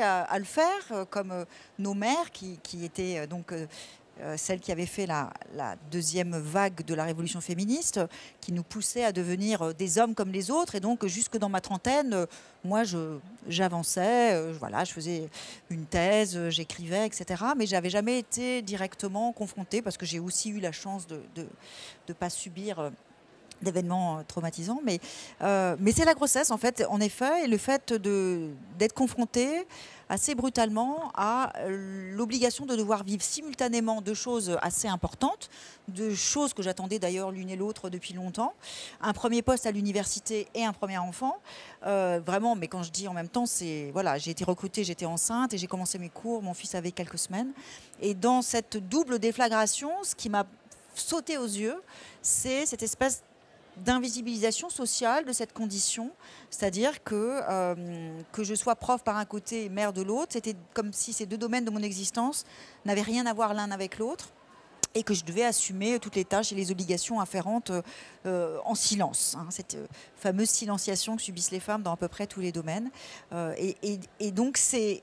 à le faire, comme nos mères qui étaient celles qui avaient fait la deuxième vague de la révolution féministe, qui nous poussaient à devenir des hommes comme les autres. Et donc, jusque dans ma trentaine, moi, j'avançais, voilà, je faisais une thèse, j'écrivais, etc. Mais j'avais jamais été directement confrontée, parce que j'ai aussi eu la chance de ne pas subir d'événements traumatisants. Mais c'est la grossesse, en fait, en effet, et le fait d'être confrontée assez brutalement à l'obligation de devoir vivre simultanément deux choses assez importantes, deux choses que j'attendais d'ailleurs l'une et l'autre depuis longtemps. Un premier poste à l'université et un premier enfant. Vraiment, mais quand je dis en même temps, c'est voilà, j'ai été recrutée, j'étais enceinte et j'ai commencé mes cours, mon fils avait quelques semaines. Et dans cette double déflagration, ce qui m'a sauté aux yeux, c'est cette espèce d'invisibilisation sociale de cette condition, c'est-à-dire que je sois prof par un côté et mère de l'autre, c'était comme si ces deux domaines de mon existence n'avaient rien à voir l'un avec l'autre et que je devais assumer toutes les tâches et les obligations afférentes en silence, hein, cette fameuse silenciation que subissent les femmes dans à peu près tous les domaines. Et donc c'est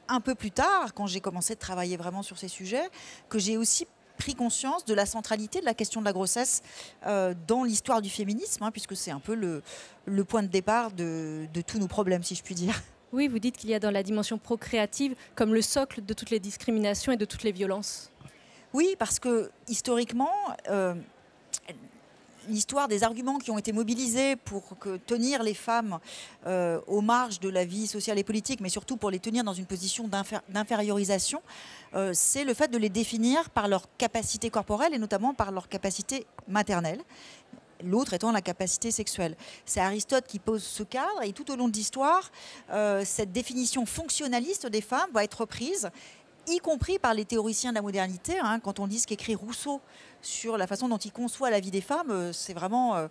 un peu plus tard, quand j'ai commencé de travailler vraiment sur ces sujets, que j'ai aussi pris conscience de la centralité de la question de la grossesse dans l'histoire du féminisme, hein, puisque c'est un peu le point de départ de tous nos problèmes, si je puis dire. Oui, vous dites qu'il y a dans la dimension procréative comme le socle de toutes les discriminations et de toutes les violences. Oui, parce que historiquement, l'histoire des arguments qui ont été mobilisés pour tenir les femmes aux marges de la vie sociale et politique, mais surtout pour les tenir dans une position d'infériorisation, c'est le fait de les définir par leur capacité corporelle et notamment par leur capacité maternelle. L'autre étant la capacité sexuelle. C'est Aristote qui pose ce cadre et tout au long de l'histoire, cette définition fonctionnaliste des femmes va être reprise, y compris par les théoriciens de la modernité. Hein, quand on dit ce qu'écrit Rousseau sur la façon dont il conçoit la vie des femmes, c'est vraiment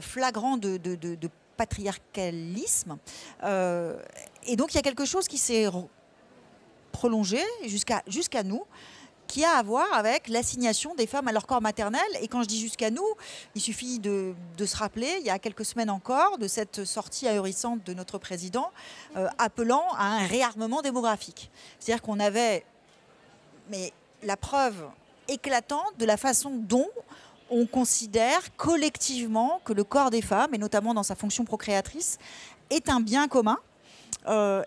flagrant de patriarcalisme. Et donc il y a quelque chose qui s'est prolongé jusqu'à nous, qui a à voir avec l'assignation des femmes à leur corps maternel. Et quand je dis jusqu'à nous, il suffit de se rappeler, il y a quelques semaines encore, de cette sortie ahurissante de notre président appelant à un réarmement démographique. C'est-à-dire qu'on avait la preuve éclatante de la façon dont on considère collectivement que le corps des femmes, et notamment dans sa fonction procréatrice, est un bien commun.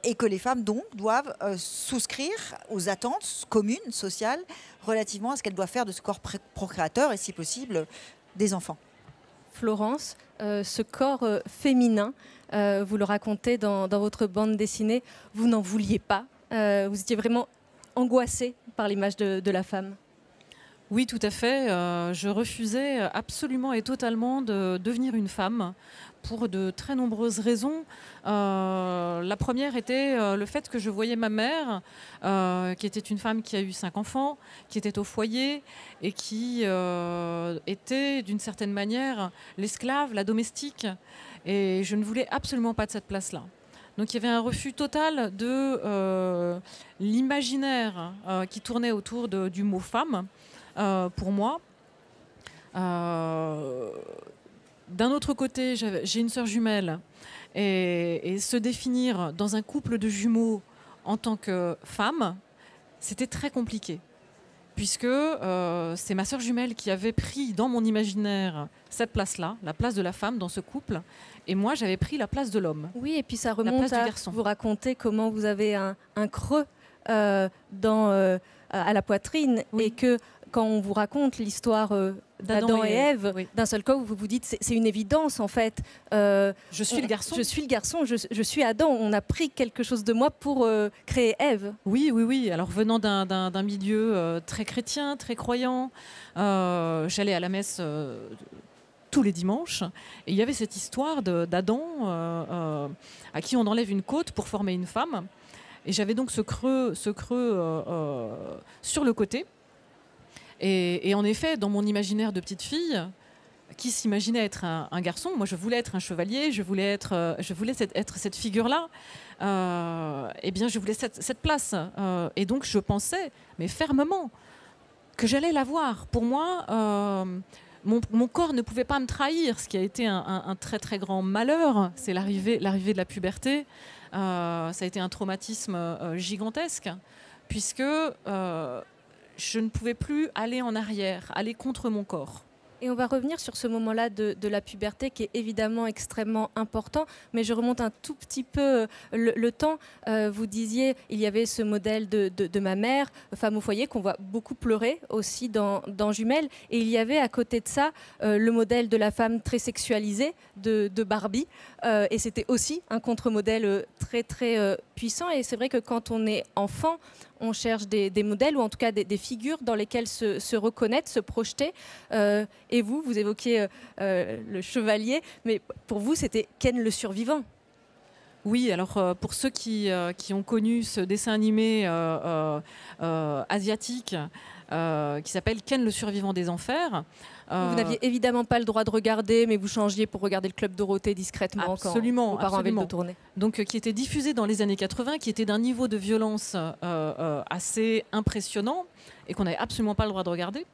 Et que les femmes donc doivent souscrire aux attentes communes, sociales, relativement à ce qu'elles doivent faire de ce corps procréateur et, si possible, des enfants. Florence, ce corps féminin, vous le racontez dans votre bande dessinée, vous n'en vouliez pas, vous étiez vraiment angoissée par l'image de la femme. Oui, tout à fait. Je refusais absolument et totalement de devenir une femme pour de très nombreuses raisons. La première était le fait que je voyais ma mère, qui était une femme qui a eu 5 enfants, qui était au foyer et qui était d'une certaine manière l'esclave, la domestique. Et je ne voulais absolument pas de cette place-là. Donc il y avait un refus total de l'imaginaire qui tournait autour du mot femme. Pour moi. D'un autre côté, j'ai une sœur jumelle et se définir dans un couple de jumeaux en tant que femme, c'était très compliqué. Puisque c'est ma sœur jumelle qui avait pris dans mon imaginaire cette place-là, la place de la femme dans ce couple, et moi j'avais pris la place de l'homme. Oui, et puis ça remonte à vous raconter comment vous avez un creux à la poitrine, oui. Et que quand on vous raconte l'histoire d'Adam et Ève, oui. D'un seul coup, vous vous dites c'est une évidence en fait. Je suis le garçon. Je suis le garçon, je suis Adam. On a pris quelque chose de moi pour créer Ève. Oui, oui, oui. Alors venant d'un milieu très chrétien, très croyant, j'allais à la messe tous les dimanches. Et il y avait cette histoire d'Adam à qui on enlève une côte pour former une femme. Et j'avais donc ce creux sur le côté. Et en effet, dans mon imaginaire de petite fille, qui s'imaginait être un garçon, moi je voulais être un chevalier, je voulais être cette figure-là, eh bien je voulais cette place. Et donc je pensais, mais fermement, que j'allais l'avoir. Pour moi, mon corps ne pouvait pas me trahir, ce qui a été un très très grand malheur. C'est l'arrivée de la puberté. ça a été un traumatisme gigantesque, puisque je ne pouvais plus aller en arrière, aller contre mon corps. Et on va revenir sur ce moment-là de la puberté qui est évidemment extrêmement important, mais je remonte un tout petit peu le temps. Vous disiez, il y avait ce modèle de ma mère, femme au foyer, qu'on voit beaucoup pleurer aussi dans Jumelles. Et il y avait à côté de ça le modèle de la femme très sexualisée de Barbie. Et c'était aussi un contre-modèle très très puissant. Et c'est vrai que quand on est enfant, on cherche des modèles ou en tout cas des figures dans lesquelles se reconnaître, se projeter. Et vous évoquiez le chevalier, mais pour vous, c'était Ken le survivant. Oui, alors pour ceux qui ont connu ce dessin animé asiatique qui s'appelle Ken le survivant des enfers. Vous n'aviez évidemment pas le droit de regarder, mais vous changiez pour regarder le Club Dorothée discrètement absolument, quand vos parents avaient le dos tourné. Donc qui était diffusé dans les années 80, qui était d'un niveau de violence assez impressionnant et qu'on n'avait absolument pas le droit de regarder,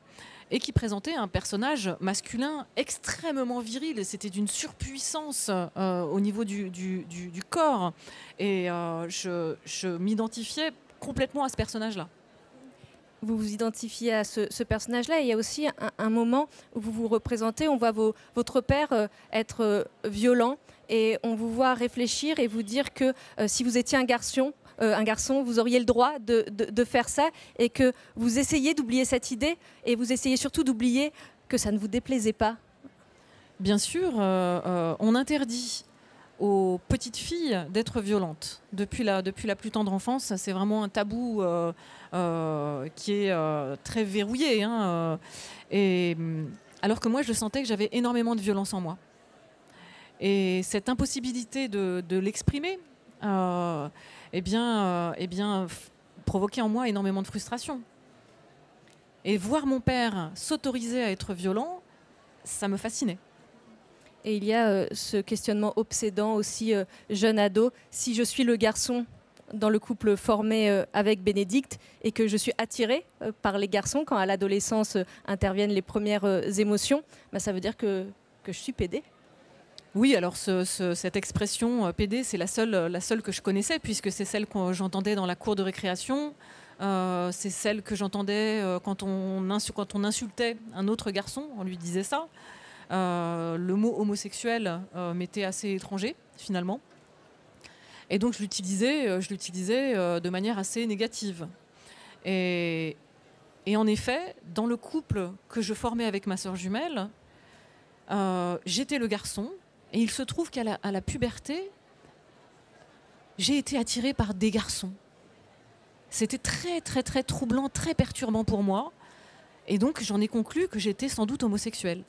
et qui présentait un personnage masculin extrêmement viril. C'était d'une surpuissance au niveau du corps. Et je m'identifiais complètement à ce personnage-là. Vous vous identifiez à ce personnage-là. Et il y a aussi un moment où vous vous représentez, on voit votre père être violent et on vous voit réfléchir et vous dire que si vous étiez un garçon, vous auriez le droit de faire ça et que vous essayez d'oublier cette idée et vous essayez surtout d'oublier que ça ne vous déplaisait pas. Bien sûr, on interdit aux petites filles d'être violentes. Depuis la plus tendre enfance, c'est vraiment un tabou qui est très verrouillé. Et, alors que moi, je sentais que j'avais énormément de violence en moi. Et cette impossibilité de l'exprimer provoquait en moi énormément de frustration. Et voir mon père s'autoriser à être violent, ça me fascinait. Et il y a ce questionnement obsédant aussi, jeune ado. Si je suis le garçon dans le couple formé avec Bénédicte et que je suis attirée par les garçons quand à l'adolescence interviennent les premières émotions, bah, ça veut dire que je suis pédé. Oui, alors cette expression PD, c'est la seule que je connaissais, puisque c'est celle que j'entendais dans la cour de récréation. C'est celle que j'entendais quand on insultait un autre garçon, on lui disait ça. Le mot homosexuel m'était assez étranger, finalement. Et donc je l'utilisais de manière assez négative. Et en effet, dans le couple que je formais avec ma sœur jumelle, j'étais le garçon. Et il se trouve qu'à la puberté, j'ai été attirée par des garçons. C'était très, très, très troublant, très perturbant pour moi. Et donc, j'en ai conclu que j'étais sans doute homosexuelle.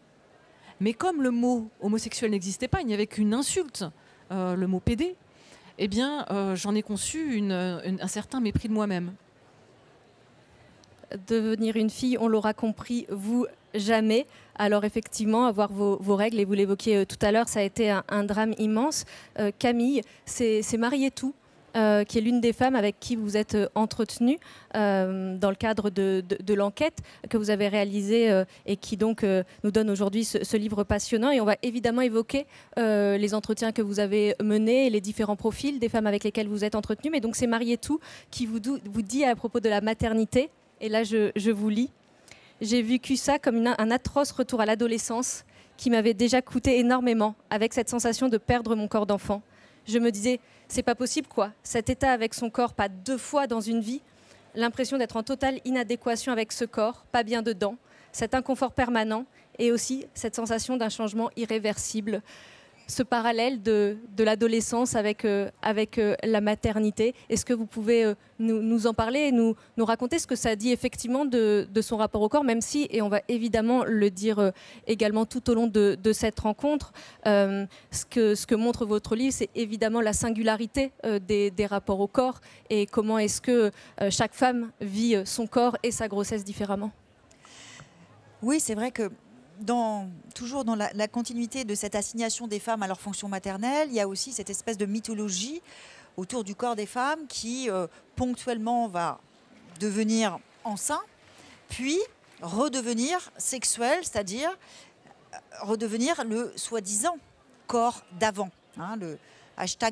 Mais comme le mot homosexuel n'existait pas, il n'y avait qu'une insulte, le mot PD, eh bien, j'en ai conçu un certain mépris de moi-même. Devenir une fille, on l'aura compris, vous, jamais. Alors effectivement, avoir vos règles, et vous l'évoquiez tout à l'heure, ça a été un drame immense. Camille, c'est Marietou, qui est l'une des femmes avec qui vous êtes entretenue dans le cadre de l'enquête que vous avez réalisée et qui donc nous donne aujourd'hui ce livre passionnant. Et on va évidemment évoquer les entretiens que vous avez menés et les différents profils des femmes avec lesquelles vous êtes entretenue. Mais donc c'est Marietou qui vous dit à propos de la maternité, et là je vous lis. J'ai vécu ça comme un atroce retour à l'adolescence qui m'avait déjà coûté énormément, avec cette sensation de perdre mon corps d'enfant. Je me disais, c'est pas possible quoi, cet état avec son corps, pas 2 fois dans une vie, l'impression d'être en totale inadéquation avec ce corps, pas bien dedans, cet inconfort permanent et aussi cette sensation d'un changement irréversible. Ce parallèle de l'adolescence avec la maternité. Est-ce que vous pouvez nous en parler et nous raconter ce que ça dit effectivement de son rapport au corps, même si, et on va évidemment le dire également tout au long de cette rencontre, ce que montre votre livre, c'est évidemment la singularité des rapports au corps et comment est-ce que chaque femme vit son corps et sa grossesse différemment. Oui, c'est vrai que toujours dans la continuité de cette assignation des femmes à leur fonction maternelle, il y a aussi cette espèce de mythologie autour du corps des femmes qui ponctuellement va devenir enceinte, puis redevenir sexuelle, c'est-à-dire redevenir le soi-disant corps d'avant,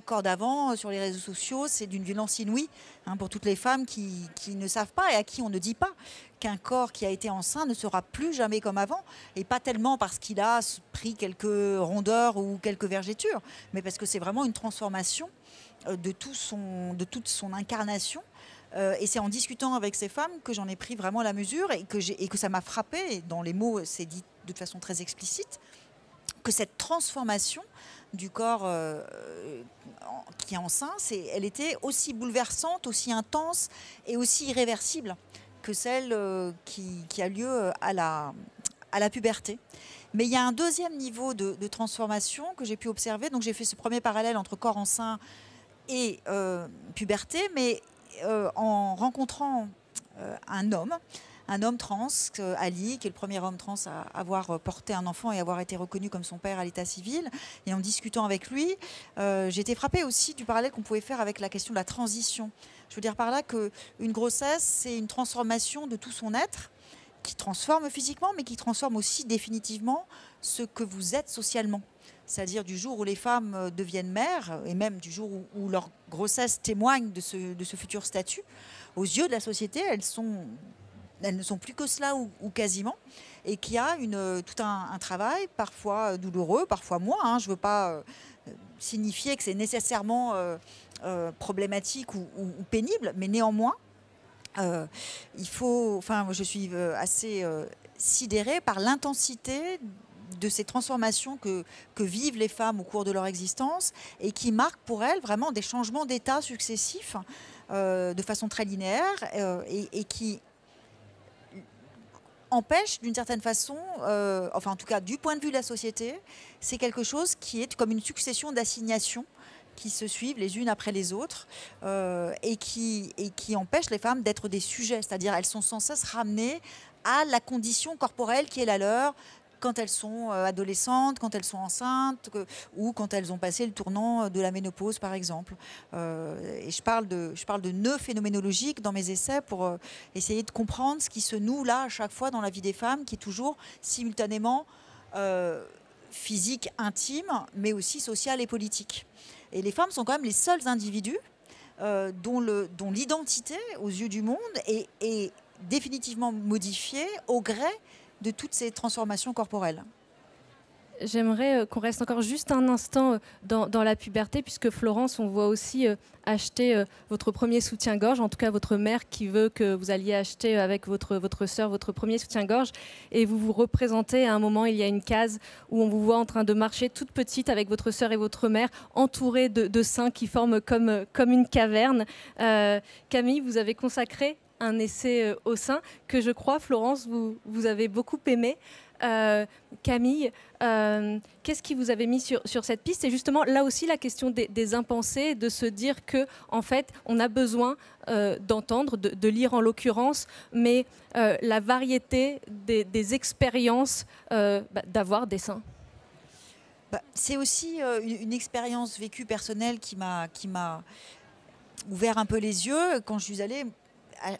#corps d'avant sur les réseaux sociaux, c'est d'une violence inouïe pour toutes les femmes qui ne savent pas et à qui on ne dit pas qu'un corps qui a été enceint ne sera plus jamais comme avant, et pas tellement parce qu'il a pris quelques rondeurs ou quelques vergetures, mais parce que c'est vraiment une transformation de toute son incarnation. Et c'est en discutant avec ces femmes que j'en ai pris vraiment la mesure et que ça m'a frappé, et dans les mots c'est dit de façon très explicite, que cette transformation du corps qui est enceint, elle était aussi bouleversante, aussi intense et aussi irréversible que celle qui a lieu à la puberté. Mais il y a un deuxième niveau de transformation que j'ai pu observer. Donc j'ai fait ce premier parallèle entre corps enceint et puberté, mais en rencontrant un homme trans, Ali, qui est le premier homme trans à avoir porté un enfant et avoir été reconnu comme son père à l'état civil. Et en discutant avec lui, j'ai été frappée aussi du parallèle qu'on pouvait faire avec la question de la transition. Je veux dire par là qu'une grossesse, c'est une transformation de tout son être, qui transforme physiquement, mais qui transforme aussi définitivement ce que vous êtes socialement. C'est-à-dire du jour où les femmes deviennent mères, et même du jour où leur grossesse témoigne de ce futur statut, aux yeux de la société, elles ne sont plus que cela ou quasiment, et qu'il y a tout un travail, parfois douloureux, parfois moins. Je ne veux pas signifier que c'est nécessairement problématique ou pénible, mais néanmoins, je suis assez sidérée par l'intensité de ces transformations que vivent les femmes au cours de leur existence et qui marquent pour elles vraiment des changements d'état successifs de façon très linéaire et qui empêche d'une certaine façon, en tout cas du point de vue de la société, c'est quelque chose qui est comme une succession d'assignations qui se suivent les unes après les autres et qui empêche les femmes d'être des sujets. C'est-à-dire elles sont sans cesse ramenées à la condition corporelle qui est la leur quand elles sont adolescentes, quand elles sont enceintes ou quand elles ont passé le tournant de la ménopause, par exemple. Et je parle de nœuds phénoménologiques dans mes essais pour essayer de comprendre ce qui se noue là à chaque fois dans la vie des femmes, qui est toujours simultanément physique, intime, mais aussi sociale et politique. Et les femmes sont quand même les seuls individus dont l'identité aux yeux du monde est définitivement modifiée au gré de toutes ces transformations corporelles. J'aimerais qu'on reste encore juste un instant dans la puberté, puisque Florence, on voit aussi acheter votre premier soutien-gorge, en tout cas votre mère qui veut que vous alliez acheter avec votre sœur votre premier soutien-gorge, et vous vous représentez à un moment, il y a une case où on vous voit en train de marcher toute petite avec votre sœur et votre mère, entourée de seins qui forment comme une caverne. Camille, vous avez consacré un essai au sein que je crois, Florence, vous avez beaucoup aimé. Camille, qu'est-ce qui vous avait mis sur cette piste? C'est justement là aussi la question des impensés, de se dire que en fait on a besoin d'entendre, de lire en l'occurrence, mais la variété des expériences d'avoir des seins. C'est aussi une expérience vécue personnelle qui m'a ouvert un peu les yeux quand je suis allée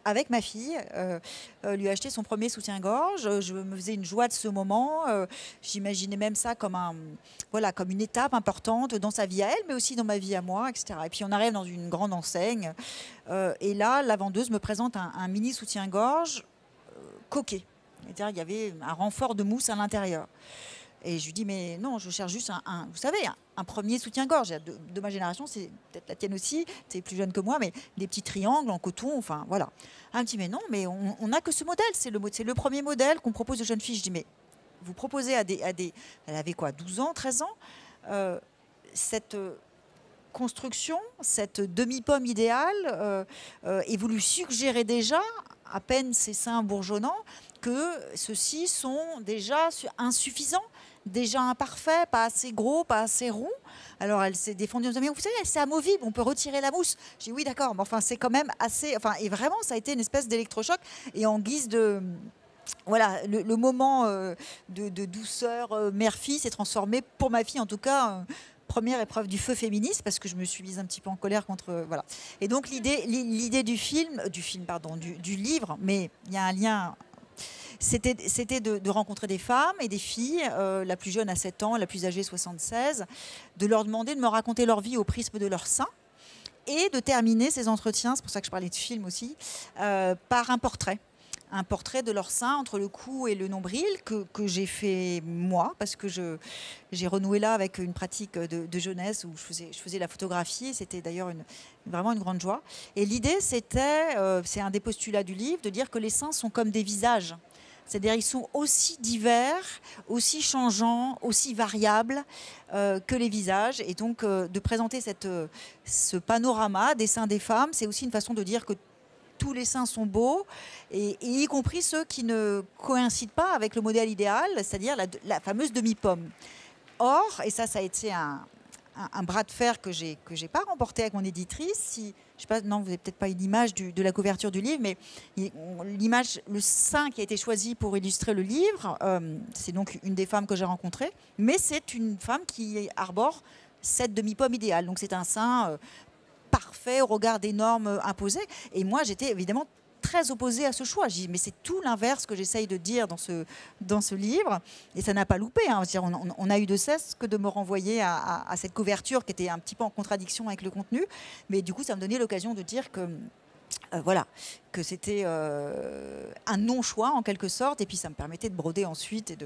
avec ma fille, lui acheter son premier soutien-gorge. Je me faisais une joie de ce moment. J'imaginais même ça comme une étape importante dans sa vie à elle, mais aussi dans ma vie à moi, etc. Et puis on arrive dans une grande enseigne. Et là, la vendeuse me présente un mini soutien-gorge coquet. C'est-à-dire qu'il y avait un renfort de mousse à l'intérieur. Et je lui dis, mais non, je cherche juste vous savez, un premier soutien-gorge. De ma génération, c'est peut-être la tienne aussi, tu es plus jeune que moi, mais des petits triangles en coton, enfin voilà. Elle me dit, mais non, mais on n'a que ce modèle, c'est le premier modèle qu'on propose aux jeunes filles. Je dis, mais vous proposez à des elle avait quoi, 12 ans, 13 ans, cette construction, cette demi-pomme idéale, et vous lui suggérez déjà, à peine ses seins bourgeonnants, que ceux-ci sont déjà insuffisants, déjà imparfait, pas assez gros, pas assez rond. Alors elle s'est défendue en disant, mais vous savez, c'est amovible, on peut retirer la mousse. J'ai dit oui, d'accord, mais enfin c'est quand même assez... et vraiment, ça a été une espèce d'électrochoc. Et en guise de... Voilà, le moment de douceur mère-fille s'est transformé, pour ma fille en tout cas, première épreuve du feu féministe, parce que je me suis mise un petit peu en colère contre... voilà. Et donc l'idée du livre, mais il y a un lien c'était de rencontrer des femmes et des filles, la plus jeune à 7 ans, la plus âgée 76, de leur demander de me raconter leur vie au prisme de leur sein et de terminer ces entretiens, c'est pour ça que je parlais de film aussi, par un portrait de leur sein entre le cou et le nombril que j'ai fait moi, parce que j'ai renoué là avec une pratique de jeunesse où je faisais la photographie. C'était d'ailleurs vraiment une grande joie. Et l'idée, c'est un des postulats du livre, de dire que les seins sont comme des visages. C'est-à-dire ils sont aussi divers, aussi changeants, aussi variables que les visages. Et donc de présenter ce panorama des seins des femmes, c'est aussi une façon de dire que tous les seins sont beaux, et y compris ceux qui ne coïncident pas avec le modèle idéal, c'est-à-dire la fameuse demi-pomme. Or, et ça a été un bras de fer que j'ai pas remporté avec mon éditrice. Je sais pas, non, vous n'avez peut-être pas une image de la couverture du livre, mais l'image, le sein qui a été choisi pour illustrer le livre, c'est donc une des femmes que j'ai rencontrées, mais c'est une femme qui arbore cette demi-pomme idéale. Donc c'est un sein parfait au regard des normes imposées. Et moi, j'étais évidemment très opposée à ce choix. J'ai dit, mais c'est tout l'inverse que j'essaye de dire dans ce livre. Et ça n'a pas loupé. Hein. On a eu de cesse que de me renvoyer à cette couverture qui était un petit peu en contradiction avec le contenu. Mais du coup, ça me donnait l'occasion de dire que que c'était un non-choix en quelque sorte. Et puis, ça me permettait de broder ensuite et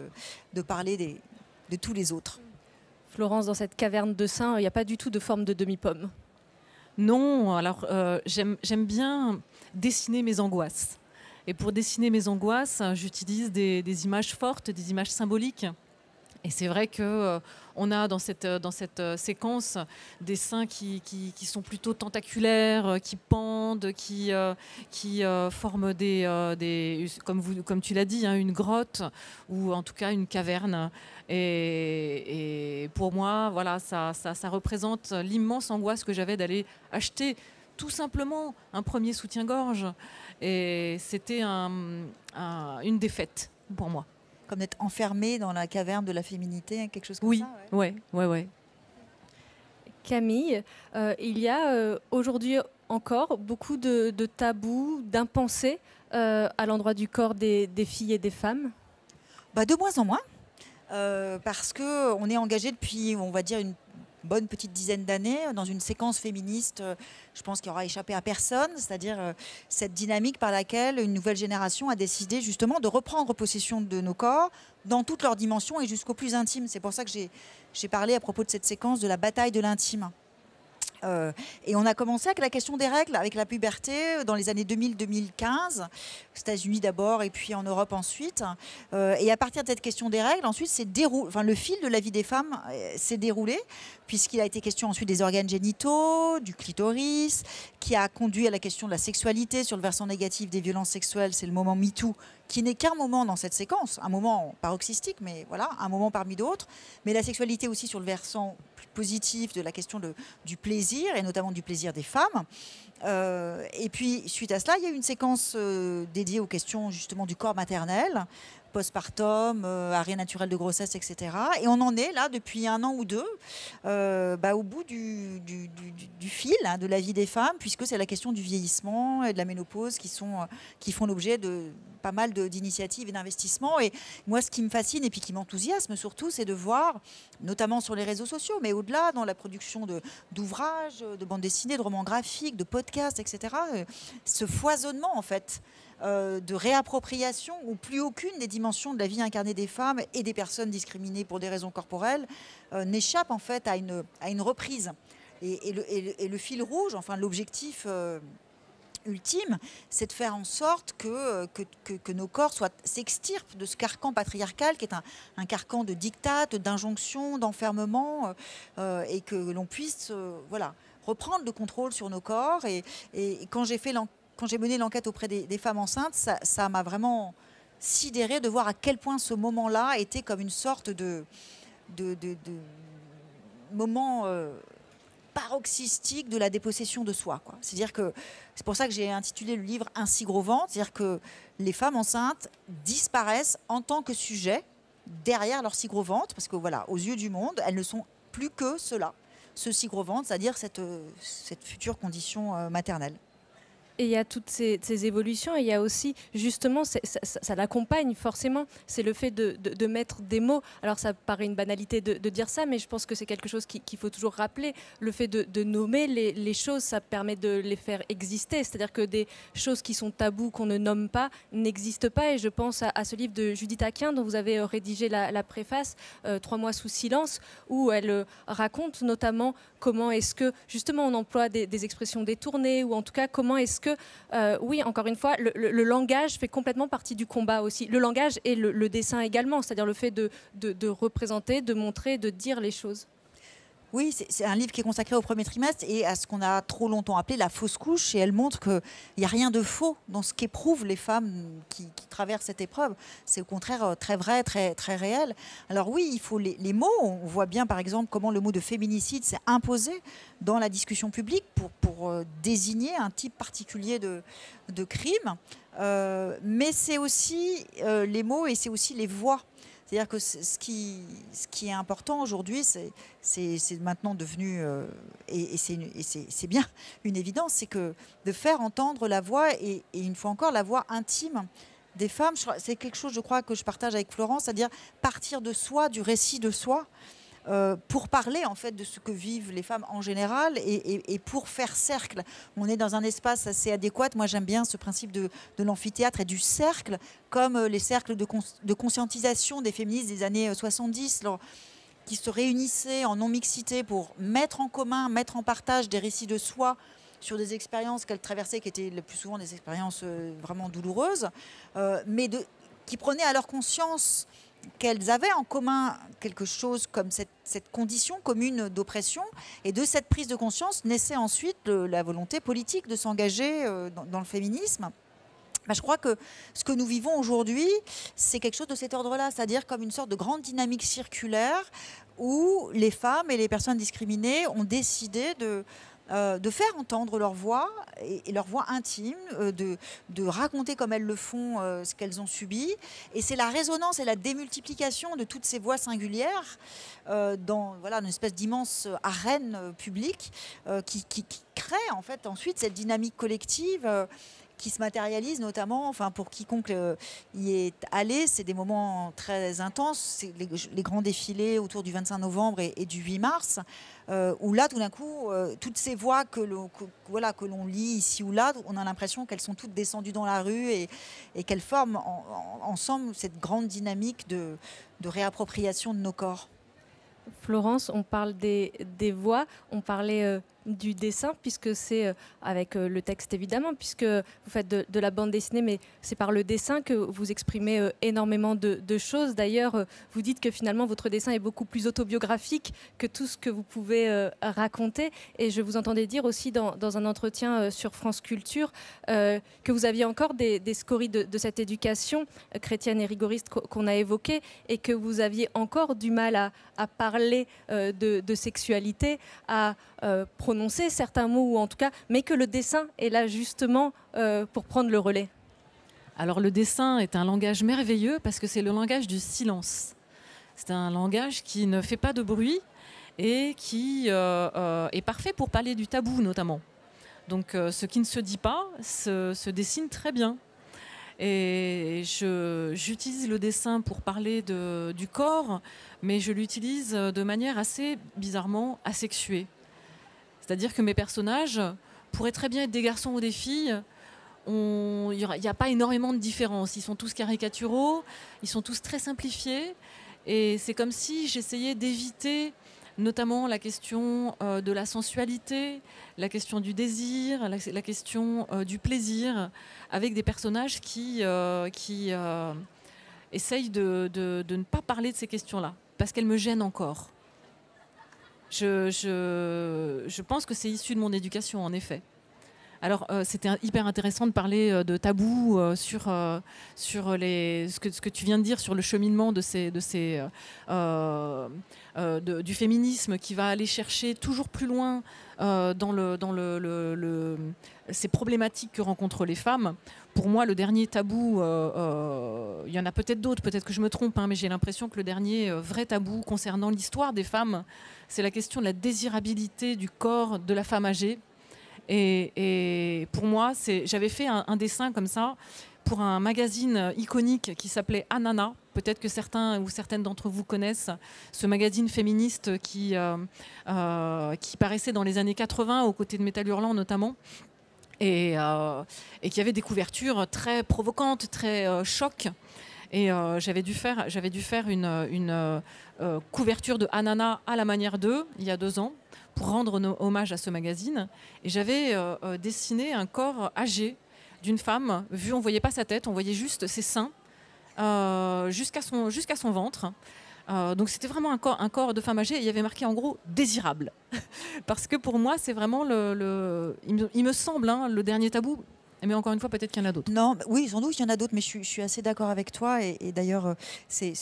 de parler de tous les autres. Florence, dans cette caverne de seins, il n'y a pas du tout de forme de demi-pomme. Non, alors j'aime bien dessiner mes angoisses. Et pour dessiner mes angoisses, j'utilise des images fortes, des images symboliques. Et c'est vrai qu'on a dans cette séquence des seins qui sont plutôt tentaculaires, qui pendent, qui forment comme tu l'as dit, hein, une grotte ou en tout cas une caverne. Et pour moi, voilà, ça représente l'immense angoisse que j'avais d'aller acheter tout simplement un premier soutien-gorge. Et c'était une défaite pour moi. Comme d'être enfermée dans la caverne de la féminité, quelque chose comme oui, ça. Oui. Camille, il y a aujourd'hui encore beaucoup de tabous, d'impensés à l'endroit du corps des filles et des femmes. De moins en moins, parce qu'on est engagé depuis, on va dire, une bonne petite dizaine d'années dans une séquence féministe, je pense qu'il aura échappé à personne, c'est-à-dire cette dynamique par laquelle une nouvelle génération a décidé justement de reprendre possession de nos corps dans toutes leurs dimensions et jusqu'au plus intime. C'est pour ça que j'ai parlé à propos de cette séquence de la bataille de l'intime. Et on a commencé avec la question des règles, avec la puberté, dans les années 2000-2015, aux États-Unis d'abord et puis en Europe ensuite. Et à partir de cette question des règles, ensuite, le fil de la vie des femmes s'est déroulé, puisqu'il a été question ensuite des organes génitaux, du clitoris, qui a conduit à la question de la sexualité sur le versant négatif des violences sexuelles. C'est le moment MeToo, qui n'est qu'un moment dans cette séquence, un moment paroxystique, mais voilà, un moment parmi d'autres. Mais la sexualité aussi sur le versant plus positif de la question du plaisir, et notamment du plaisir des femmes. Et puis, suite à cela, il y a eu une séquence dédiée aux questions justement du corps maternel, postpartum, arrêt naturel de grossesse, etc. Et on en est là depuis 1 an ou 2, au bout du fil de la vie des femmes, puisque c'est la question du vieillissement et de la ménopause qui font l'objet de pas mal d'initiatives et d'investissements. Et moi, ce qui me fascine et puis qui m'enthousiasme surtout, c'est de voir, notamment sur les réseaux sociaux, mais au-delà, dans la production d'ouvrages, de bandes dessinées, de romans graphiques, de podcasts, etc., ce foisonnement, en fait, de réappropriation où plus aucune des dimensions de la vie incarnée des femmes et des personnes discriminées pour des raisons corporelles n'échappe en fait à une reprise. Et le fil rouge, enfin l'objectif ultime, c'est de faire en sorte que nos corps s'extirpent de ce carcan patriarcal qui est un carcan de diktat, d'injonction, d'enfermement, et que l'on puisse reprendre le contrôle sur nos corps. Et quand j'ai mené l'enquête auprès des femmes enceintes, ça m'a vraiment sidérée de voir à quel point ce moment-là était comme une sorte de moment paroxystique de la dépossession de soi, quoi. C'est-à-dire que c'est pour ça que j'ai intitulé le livre Ainsi gros ventre, c'est-à-dire que les femmes enceintes disparaissent en tant que sujet derrière leur si gros ventre, parce que voilà, aux yeux du monde, elles ne sont plus que cela, ce si gros ventre, c'est-à-dire cette future condition maternelle. Et il y a toutes ces évolutions, et il y a aussi, justement, ça l'accompagne forcément, c'est le fait de mettre des mots. Alors ça paraît une banalité de dire ça, mais je pense que c'est quelque chose qu'il faut toujours rappeler. Le fait de nommer les choses, ça permet de les faire exister. C'est-à-dire que des choses qui sont tabous, qu'on ne nomme pas, n'existent pas. Et je pense à ce livre de Judith Aquin, dont vous avez rédigé la préface, 3 mois sous silence, où elle raconte notamment comment est-ce que, justement, on emploie des expressions détournées, ou en tout cas, comment est-ce que, oui, encore une fois, le langage fait complètement partie du combat aussi. Le langage et le dessin également, c'est-à-dire le fait de représenter, de montrer, de dire les choses. Oui, c'est un livre qui est consacré au premier trimestre et à ce qu'on a trop longtemps appelé la fausse couche. Et elle montre qu'il n'y a rien de faux dans ce qu'éprouvent les femmes qui traversent cette épreuve. C'est au contraire très vrai, très, très réel. Alors oui, il faut les mots. On voit bien par exemple comment le mot de féminicide s'est imposé dans la discussion publique pour désigner un type particulier de crime. Mais c'est aussi les mots et c'est aussi les voix. C'est-à-dire que ce qui est important aujourd'hui, c'est maintenant devenu, et c'est bien une évidence, c'est que de faire entendre la voix, et une fois encore, la voix intime des femmes. C'est quelque chose, je crois, que je partage avec Florence, c'est-à-dire partir de soi, du récit de soi, pour parler en fait de ce que vivent les femmes en général et pour faire cercle. On est dans un espace assez adéquat. Moi, j'aime bien ce principe de l'amphithéâtre et du cercle, comme les cercles de conscientisation des féministes des années 70, qui se réunissaient en non-mixité pour mettre en commun, mettre en partage des récits de soi sur des expériences qu'elles traversaient, qui étaient le plus souvent des expériences vraiment douloureuses, mais qui prenaient à leur conscience qu'elles avaient en commun quelque chose comme cette condition commune d'oppression. Et de cette prise de conscience naissait ensuite la volonté politique de s'engager dans le féminisme. Je crois que ce que nous vivons aujourd'hui, c'est quelque chose de cet ordre-là, c'est-à-dire comme une sorte de grande dynamique circulaire où les femmes et les personnes discriminées ont décidé de faire entendre leur voix et leur voix intime, de raconter comme elles le font ce qu'elles ont subi. Et c'est la résonance et la démultiplication de toutes ces voix singulières dans une espèce d'immense arène publique qui crée en fait ensuite cette dynamique collective qui se matérialise notamment, pour quiconque y est allé, c'est des moments très intenses, c'est les grands défilés autour du 25 novembre et du 8 mars, où là, tout d'un coup, toutes ces voix que l'on lit ici ou là, on a l'impression qu'elles sont toutes descendues dans la rue et qu'elles forment ensemble cette grande dynamique de réappropriation de nos corps. Florence, on parle des voix, on parlait du dessin, puisque c'est avec le texte évidemment, puisque vous faites de la bande dessinée, mais c'est par le dessin que vous exprimez énormément de choses. D'ailleurs, vous dites que finalement votre dessin est beaucoup plus autobiographique que tout ce que vous pouvez raconter. Et je vous entendais dire aussi dans un entretien sur France Culture que vous aviez encore des scories de cette éducation chrétienne et rigoriste qu'on a évoquée, et que vous aviez encore du mal à parler de sexualité, à prononcer certains mots, ou en tout cas, mais que le dessin est là justement pour prendre le relais. Alors le dessin est un langage merveilleux parce que c'est le langage du silence. C'est un langage qui ne fait pas de bruit et qui est parfait pour parler du tabou notamment. Donc ce qui ne se dit pas se dessine très bien. Et j'utilise le dessin pour parler du corps, mais je l'utilise de manière assez bizarrement asexuée. C'est-à-dire que mes personnages pourraient très bien être des garçons ou des filles. Il n'y a pas énormément de différence. Ils sont tous caricaturaux, ils sont tous très simplifiés. Et c'est comme si j'essayais d'éviter notamment la question de la sensualité, la question du désir, la question du plaisir, avec des personnages qui essayent de ne pas parler de ces questions-là, parce qu'elles me gênent encore. Je pense que c'est issu de mon éducation, en effet. Alors, c'était hyper intéressant de parler de tabou sur ce que tu viens de dire sur le cheminement du féminisme qui va aller chercher toujours plus loin dans ces problématiques que rencontrent les femmes. Pour moi, le dernier tabou, il y en a peut-être d'autres, peut-être que je me trompe, mais j'ai l'impression que le dernier vrai tabou concernant l'histoire des femmes, c'est la question de la désirabilité du corps de la femme âgée. Et pour moi, j'avais fait un dessin comme ça pour un magazine iconique qui s'appelait Anana. Peut-être que certains ou certaines d'entre vous connaissent ce magazine féministe qui paraissait dans les années 80 aux côtés de Métal Hurlant notamment. Et qui avait des couvertures très provocantes, très choc. Et j'avais dû faire une couverture de Anana à la manière d'eux, il y a 2 ans, pour rendre hommage à ce magazine. Et j'avais dessiné un corps âgé d'une femme. On ne voyait pas sa tête, on voyait juste ses seins jusqu'à son ventre. Donc c'était vraiment un corps de femme âgée. Et il y avait marqué en gros « désirable ». Parce que pour moi, c'est vraiment il me semble, le dernier tabou. Mais encore une fois, peut-être qu'il y en a d'autres. Non, oui, sans doute, il y en a d'autres, mais je suis assez d'accord avec toi. Et d'ailleurs, c'est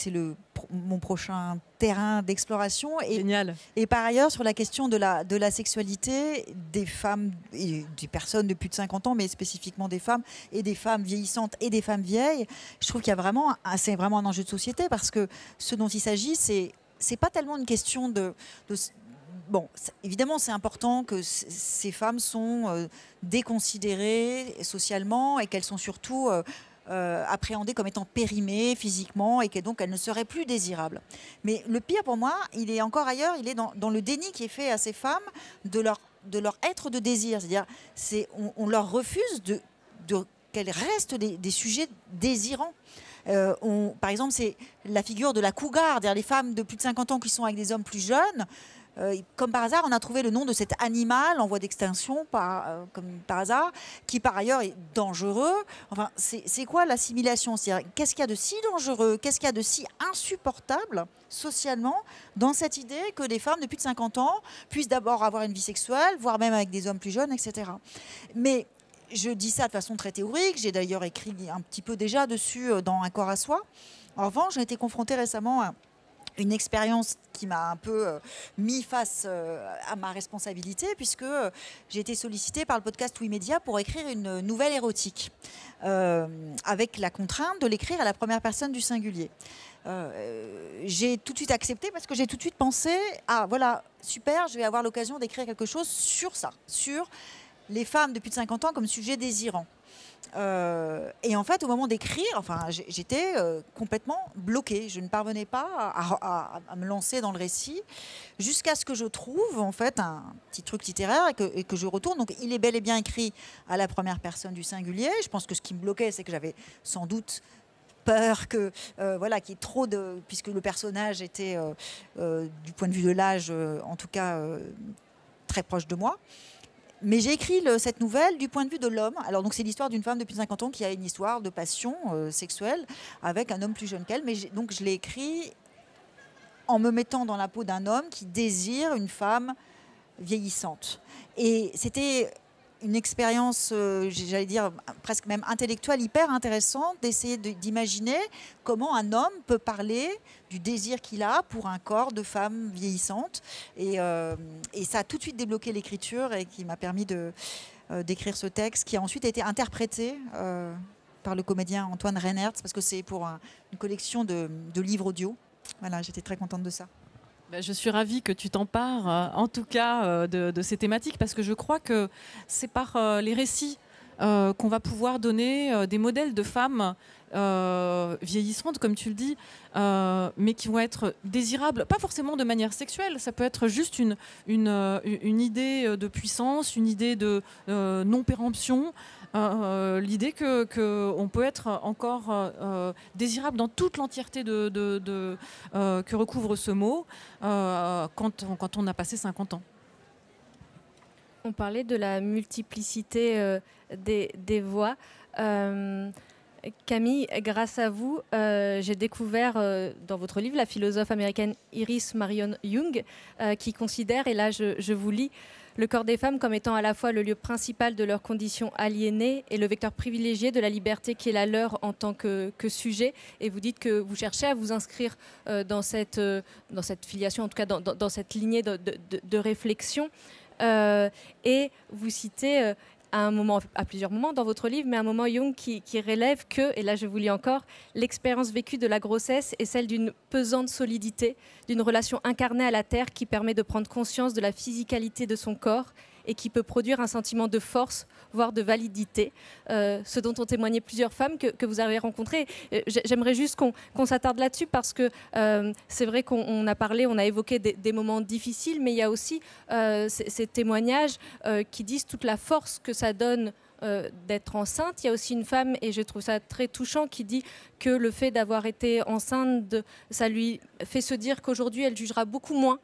mon prochain terrain d'exploration. Génial. Et par ailleurs, sur la question de la sexualité des femmes, et des personnes de plus de 50 ans, mais spécifiquement des femmes, et des femmes vieillissantes et des femmes vieilles, je trouve qu'il y a c'est vraiment un enjeu de société, parce que ce dont il s'agit, c'est pas tellement une question de bon, évidemment, c'est important que ces femmes sont déconsidérées socialement et qu'elles sont surtout appréhendées comme étant périmées physiquement et que donc elles ne seraient plus désirables. Mais le pire pour moi, il est encore ailleurs, il est dans le déni qui est fait à ces femmes de leur être de désir. C'est-à-dire, on leur refuse qu'elles restent des sujets désirants. Par exemple, c'est la figure de la cougar, c'est-à-dire les femmes de plus de 50 ans qui sont avec des hommes plus jeunes. Comme par hasard, on a trouvé le nom de cet animal en voie d'extinction, comme par hasard, qui par ailleurs est dangereux. Enfin, c'est quoi l'assimilation? C'est-à-dire, qu'est-ce qu'il y a de si dangereux, qu'est-ce qu'il y a de si insupportable socialement dans cette idée que des femmes de plus de 50 ans puissent d'abord avoir une vie sexuelle, voire même avec des hommes plus jeunes, etc. Mais je dis ça de façon très théorique. J'ai d'ailleurs écrit un petit peu déjà dessus dans Un corps à soi. En revanche, j'ai été confrontée récemment à une expérience qui m'a un peu mis face à ma responsabilité, puisque j'ai été sollicitée par le podcast Oui Média pour écrire une nouvelle érotique, avec la contrainte de l'écrire à la première personne du singulier. J'ai tout de suite accepté parce que j'ai tout de suite pensé « Ah, voilà, super, je vais avoir l'occasion d'écrire quelque chose sur ça, sur les femmes de plus de 50 ans comme sujet désirant ». Et en fait, au moment d'écrire, j'étais complètement bloquée. Je ne parvenais pas à me lancer dans le récit jusqu'à ce que je trouve en fait un petit truc littéraire et que je retourne. Donc, il est bel et bien écrit à la première personne du singulier. Je pense que ce qui me bloquait, c'est que j'avais sans doute peur qu'il y ait trop de... Puisque le personnage était, du point de vue de l'âge, en tout cas, très proche de moi. Mais j'ai écrit cette nouvelle du point de vue de l'homme. Alors, donc, c'est l'histoire d'une femme depuis 50 ans qui a une histoire de passion sexuelle avec un homme plus jeune qu'elle. Mais donc, je l'ai écrit en me mettant dans la peau d'un homme qui désire une femme vieillissante. Et c'était une expérience, j'allais dire, presque même intellectuelle, hyper intéressante, d'essayer d'imaginer comment un homme peut parler du désir qu'il a pour un corps de femme vieillissante. Et ça a tout de suite débloqué l'écriture et qui m'a permis d'écrire ce texte qui a ensuite été interprété par le comédien Antoine Reinertz, parce que c'est pour une collection de livres audio. Voilà, j'étais très contente de ça. Je suis ravie que tu t'empares, en tout cas, de ces thématiques, parce que je crois que c'est par les récits qu'on va pouvoir donner des modèles de femmes vieillissantes, comme tu le dis, mais qui vont être désirables, pas forcément de manière sexuelle, ça peut être juste une idée de puissance, une idée de non-péremption, l'idée qu'on peut être encore désirable dans toute l'entièreté que recouvre ce mot quand on a passé 50 ans. On parlait de la multiplicité des voix. Camille, grâce à vous, j'ai découvert dans votre livre la philosophe américaine Iris Marion Young qui considère, et là je vous lis, le corps des femmes comme étant à la fois le lieu principal de leur condition aliénée et le vecteur privilégié de la liberté qui est la leur en tant que sujet. Et vous dites que vous cherchez à vous inscrire dans cette filiation, en tout cas dans cette lignée de réflexion. Et vous citez à plusieurs moments dans votre livre, mais à un moment Jung qui relève que, et là je vous lis encore, l'expérience vécue de la grossesse est celle d'une pesante solidité, d'une relation incarnée à la terre qui permet de prendre conscience de la physicalité de son corps et qui peut produire un sentiment de force, voire de validité, ce dont ont témoigné plusieurs femmes que vous avez rencontrées. J'aimerais juste qu'on s'attarde là-dessus parce que c'est vrai qu'on a parlé, on a évoqué des moments difficiles, mais il y a aussi ces témoignages qui disent toute la force que ça donne d'être enceinte. Il y a aussi une femme, et je trouve ça très touchant, qui dit que le fait d'avoir été enceinte, ça lui fait se dire qu'aujourd'hui elle jugera beaucoup moins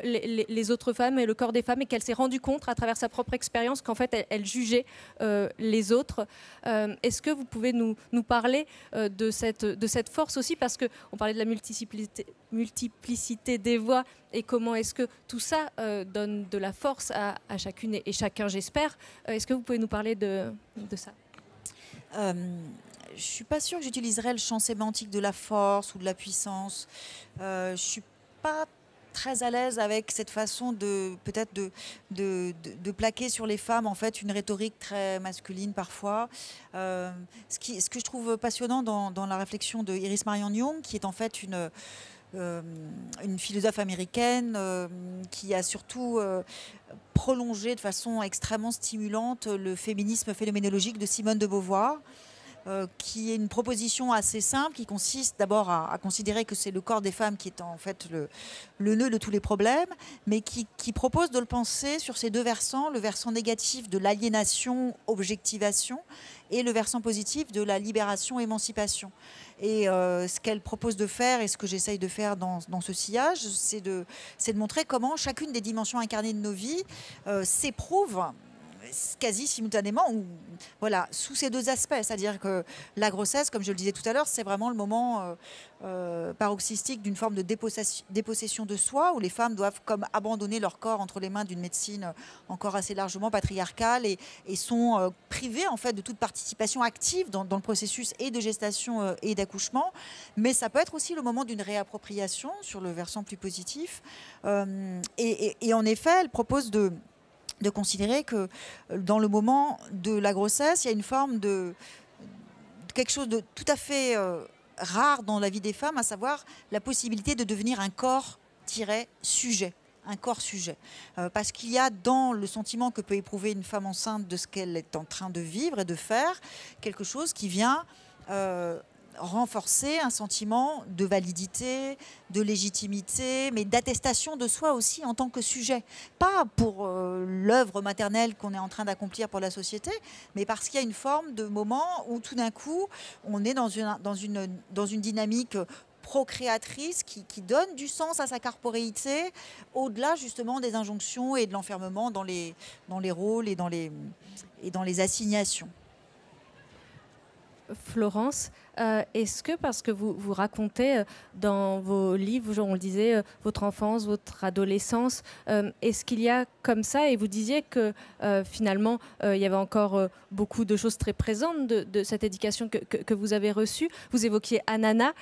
les autres femmes et le corps des femmes, et qu'elle s'est rendue compte à travers sa propre expérience qu'en fait elle jugeait les autres. Est-ce que vous pouvez nous parler de cette force aussi, parce qu'on parlait de la multiplicité des voix, et comment est-ce que tout ça donne de la force à chacune et chacun, j'espère. Est-ce que vous pouvez nous parler de ça? Je ne suis pas sûre que j'utiliserais le champ sémantique de la force ou de la puissance. Je ne suis pas très à l'aise avec cette façon de plaquer sur les femmes en fait une rhétorique très masculine parfois. Ce que je trouve passionnant dans la réflexion de Iris Marianne Young, qui est en fait une philosophe américaine qui a surtout prolongé de façon extrêmement stimulante le féminisme phénoménologique de Simone de Beauvoir, qui est une proposition assez simple, qui consiste d'abord à considérer que c'est le corps des femmes qui est en fait le nœud de tous les problèmes, mais qui propose de le penser sur ces deux versants, le versant négatif de l'aliénation, objectivation, et le versant positif de la libération, émancipation. Et ce qu'elle propose de faire, et ce que j'essaye de faire dans ce sillage, c'est de montrer comment chacune des dimensions incarnées de nos vies s'éprouve quasi simultanément, voilà, sous ces deux aspects. C'est-à-dire que la grossesse, comme je le disais tout à l'heure, c'est vraiment le moment paroxystique d'une forme de dépossession de soi, où les femmes doivent comme abandonner leur corps entre les mains d'une médecine encore assez largement patriarcale et sont privées en fait de toute participation active dans le processus et de gestation et d'accouchement. Mais ça peut être aussi le moment d'une réappropriation sur le versant plus positif. Et en effet, elle propose de considérer que dans le moment de la grossesse, il y a une forme de quelque chose de tout à fait rare dans la vie des femmes, à savoir la possibilité de devenir un corps-sujet. Un corps-sujet. Parce qu'il y a dans le sentiment que peut éprouver une femme enceinte de ce qu'elle est en train de vivre et de faire, quelque chose qui vient renforcer un sentiment de validité, de légitimité, mais d'attestation de soi aussi en tant que sujet. Pas pour l'œuvre maternelle qu'on est en train d'accomplir pour la société, mais parce qu'il y a une forme de moment où tout d'un coup, on est dans une dynamique procréatrice qui donne du sens à sa corporéité, au-delà justement des injonctions et de l'enfermement dans les rôles et dans les assignations. Florence, est-ce que, parce que vous racontez dans vos livres, on le disait, votre enfance, votre adolescence, est-ce qu'il y a comme ça, et vous disiez que finalement il y avait encore beaucoup de choses très présentes de cette éducation que vous avez reçue. Vous évoquiez Anana,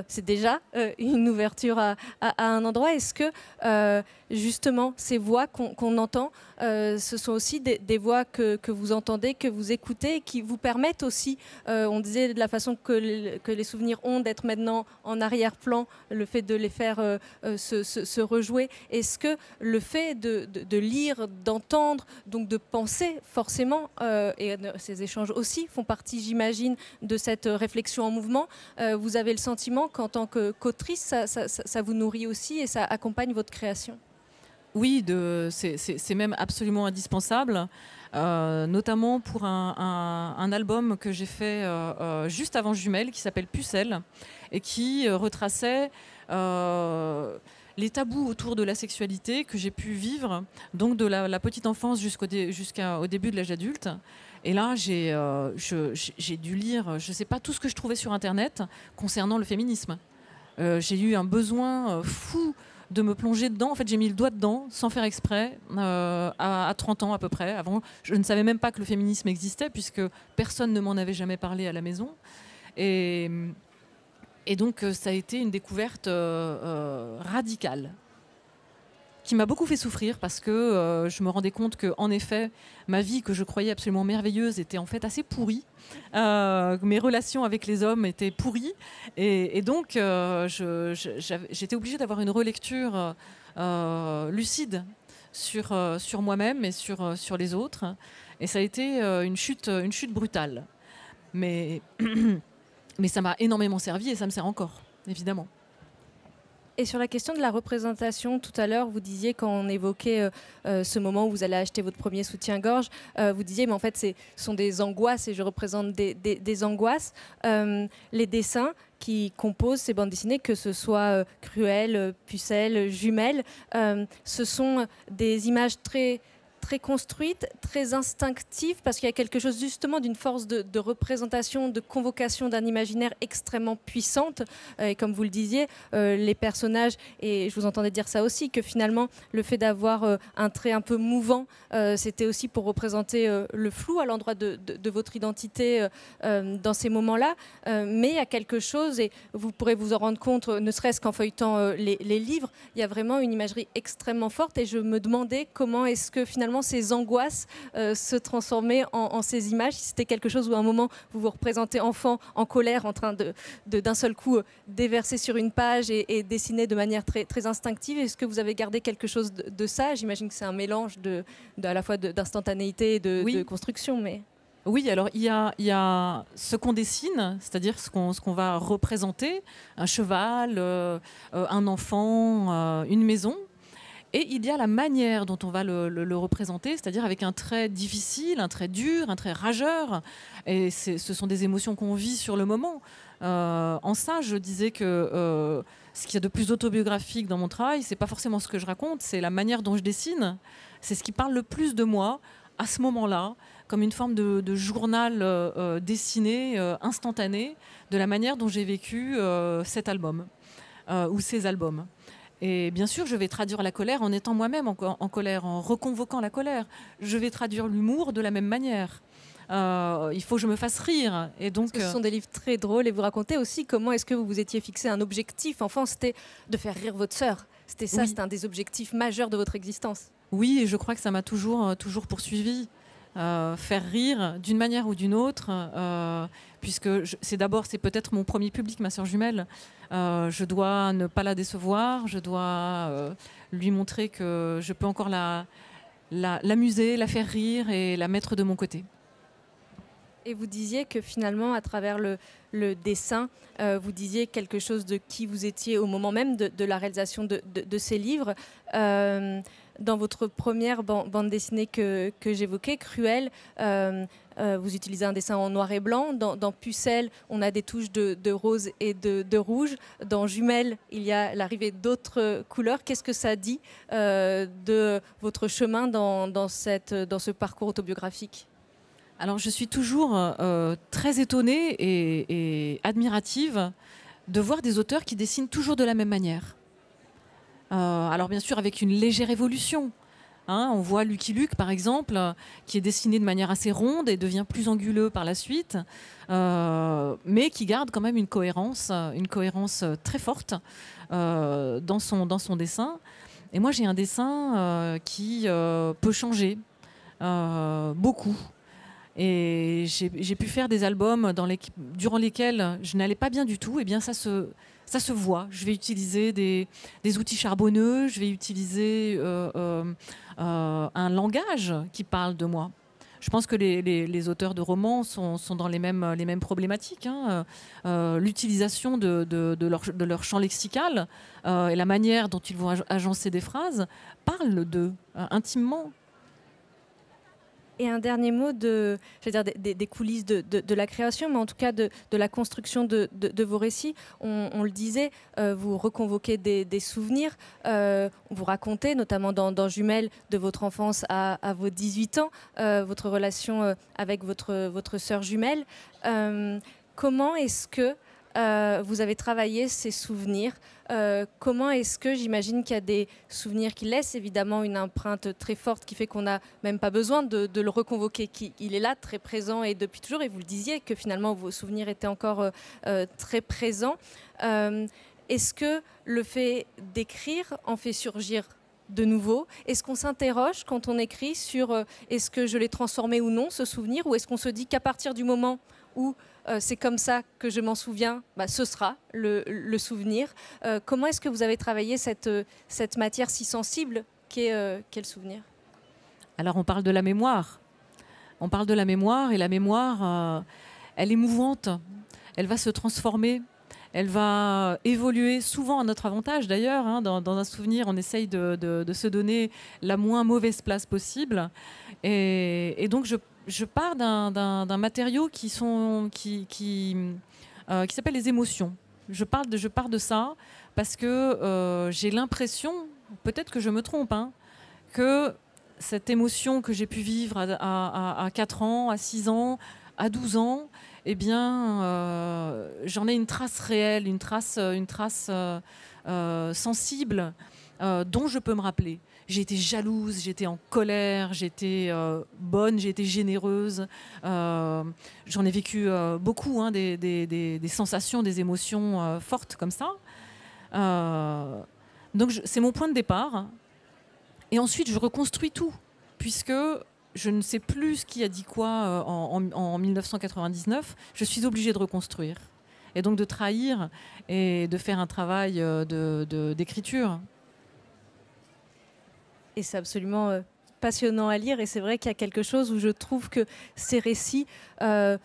c'est déjà une ouverture à un endroit. Est-ce que justement ces voix qu'on entend, ce sont aussi des voix que vous entendez, que vous écoutez, et qui vous permettent aussi, on disait de la façon que les souvenirs ont d'être maintenant en arrière-plan, le fait de les faire se rejouer. Est-ce que le fait de lire, d'entendre, donc de penser forcément, et ces échanges aussi font partie, j'imagine, de cette réflexion en mouvement, vous avez le sentiment qu'en tant qu'autrice, ça vous nourrit aussi et ça accompagne votre création? Oui, c'est même absolument indispensable, notamment pour un album que j'ai fait juste avant Jumelles, qui s'appelle Pucelle, et qui retraçait les tabous autour de la sexualité que j'ai pu vivre, donc de la petite enfance jusqu'au début de l'âge adulte. Et là, j'ai dû lire, je ne sais pas, tout ce que je trouvais sur Internet concernant le féminisme. J'ai eu un besoin fou de me plonger dedans. En fait, j'ai mis le doigt dedans, sans faire exprès, à 30 ans à peu près. Avant, je ne savais même pas que le féminisme existait, puisque personne ne m'en avait jamais parlé à la maison. Et donc, ça a été une découverte radicale, qui m'a beaucoup fait souffrir, parce que je me rendais compte qu'en effet, ma vie, que je croyais absolument merveilleuse, était en fait assez pourrie. Mes relations avec les hommes étaient pourries. Et donc, j'étais obligée d'avoir une relecture lucide sur moi-même et sur les autres. Et ça a été une chute brutale. Mais ça m'a énormément servi et ça me sert encore, évidemment. Et sur la question de la représentation, tout à l'heure, vous disiez, quand on évoquait ce moment où vous allez acheter votre premier soutien-gorge, vous disiez, mais en fait, ce sont des angoisses et je représente des angoisses. Les dessins qui composent ces bandes dessinées, que ce soit Cruel, Pucelle, Jumelles, ce sont des images très construites, très instinctives, parce qu'il y a quelque chose justement d'une force de représentation, de convocation d'un imaginaire extrêmement puissante. Et comme vous le disiez, les personnages, et je vous entendais dire ça aussi, que finalement le fait d'avoir un trait un peu mouvant, c'était aussi pour représenter le flou à l'endroit de votre identité dans ces moments-là. Mais il y a quelque chose, et vous pourrez vous en rendre compte, ne serait-ce qu'en feuilletant les livres, il y a vraiment une imagerie extrêmement forte, et je me demandais comment est-ce que finalement ces angoisses se transformaient en ces images. Si c'était quelque chose où à un moment vous vous représentez enfant en colère, en train d'un seul coup déverser sur une page et dessiner de manière très instinctive, est-ce que vous avez gardé quelque chose de ça? J'imagine que c'est un mélange à la fois d'instantanéité et de construction. Mais... Oui, alors il y a ce qu'on dessine, c'est-à-dire ce qu'on va représenter, un cheval, un enfant, une maison. Et il y a la manière dont on va le représenter, c'est-à-dire avec un trait difficile, un trait dur, un trait rageur. Et ce sont des émotions qu'on vit sur le moment. En ça, je disais que ce qu'il y a de plus autobiographique dans mon travail, c'est pas forcément ce que je raconte, c'est la manière dont je dessine. C'est ce qui parle le plus de moi à ce moment-là, comme une forme de journal dessiné, instantané, de la manière dont j'ai vécu cet album ou ces albums. Et bien sûr, je vais traduire la colère en étant moi-même en colère, en reconvoquant la colère. Je vais traduire l'humour de la même manière. Il faut que je me fasse rire. Et donc, ce sont des livres très drôles, et vous racontez aussi comment est-ce que vous vous étiez fixé un objectif. Enfin, c'était de faire rire votre sœur. C'était ça, c'était un des objectifs majeurs de votre existence. Oui, et je crois que ça m'a toujours poursuivi. Faire rire d'une manière ou d'une autre, puisque c'est peut-être mon premier public, ma sœur jumelle. Je dois ne pas la décevoir, je dois lui montrer que je peux encore l'amuser, la faire rire et la mettre de mon côté. Et vous disiez que finalement, à travers le dessin, vous disiez quelque chose de qui vous étiez au moment même de la réalisation de ces livres. Dans votre première bande dessinée que j'évoquais, Cruel, vous utilisez un dessin en noir et blanc. Dans Pucelle, on a des touches de rose et de rouge. Dans Jumelles, il y a l'arrivée d'autres couleurs. Qu'est-ce que ça dit de votre chemin dans ce parcours autobiographique ? Alors, je suis toujours très étonnée et admirative de voir des auteurs qui dessinent toujours de la même manière. Alors bien sûr avec une légère évolution. On voit Lucky Luke par exemple, qui est dessiné de manière assez ronde et devient plus anguleux par la suite, mais qui garde quand même une cohérence très forte dans son dessin. Et moi j'ai un dessin qui peut changer beaucoup. Et j'ai pu faire des albums durant lesquels je n'allais pas bien du tout. Et bien ça se voit. Je vais utiliser des outils charbonneux, je vais utiliser un langage qui parle de moi. Je pense que les auteurs de romans sont dans les mêmes problématiques. L'utilisation de leur champ lexical et la manière dont ils vont agencer des phrases parlent d'eux intimement. Et un dernier mot des coulisses de la création, mais en tout cas de la construction de vos récits. On le disait, vous reconvoquez des souvenirs. Vous racontez, notamment dans Jumelles, de votre enfance à vos 18 ans, votre relation avec votre sœur jumelle. Comment est-ce que vous avez travaillé ces souvenirs? Comment est-ce que, j'imagine qu'il y a des souvenirs qui laissent évidemment une empreinte très forte qui fait qu'on n'a même pas besoin de le reconvoquer, il est là, très présent et depuis toujours, et vous le disiez que finalement vos souvenirs étaient encore très présents. Est-ce que le fait d'écrire en fait surgir de nouveau? Est-ce qu'on s'interroge quand on écrit sur est-ce que je l'ai transformé ou non, ce souvenir, ou est-ce qu'on se dit qu'à partir du moment où c'est comme ça que je m'en souviens, ce sera le souvenir. Comment est-ce que vous avez travaillé cette matière si sensible marqué quel souvenir? Alors on parle de la mémoire. On parle de la mémoire et la mémoire, elle est mouvante. Elle va se transformer. Elle va évoluer souvent à notre avantage d'ailleurs. Hein. Dans un souvenir, on essaye de se donner la moins mauvaise place possible. Et donc je pars d'un matériau qui s'appelle les émotions. Je pars de ça parce que j'ai l'impression, peut-être que je me trompe, hein, que cette émotion que j'ai pu vivre à 4 ans, à 6 ans, à 12 ans, eh bien, j'en ai une trace réelle, une trace sensible dont je peux me rappeler. J'ai été jalouse, j'étais en colère, j'étais bonne, j'ai été généreuse. J'en ai vécu beaucoup, hein, des sensations, des émotions fortes comme ça. Donc c'est mon point de départ. Et ensuite, je reconstruis tout, puisque je ne sais plus qui a dit quoi en 1999. Je suis obligée de reconstruire. Et donc de trahir et de faire un travail d'écriture. Et c'est absolument passionnant à lire. Et c'est vrai qu'il y a quelque chose où je trouve que ces récits... et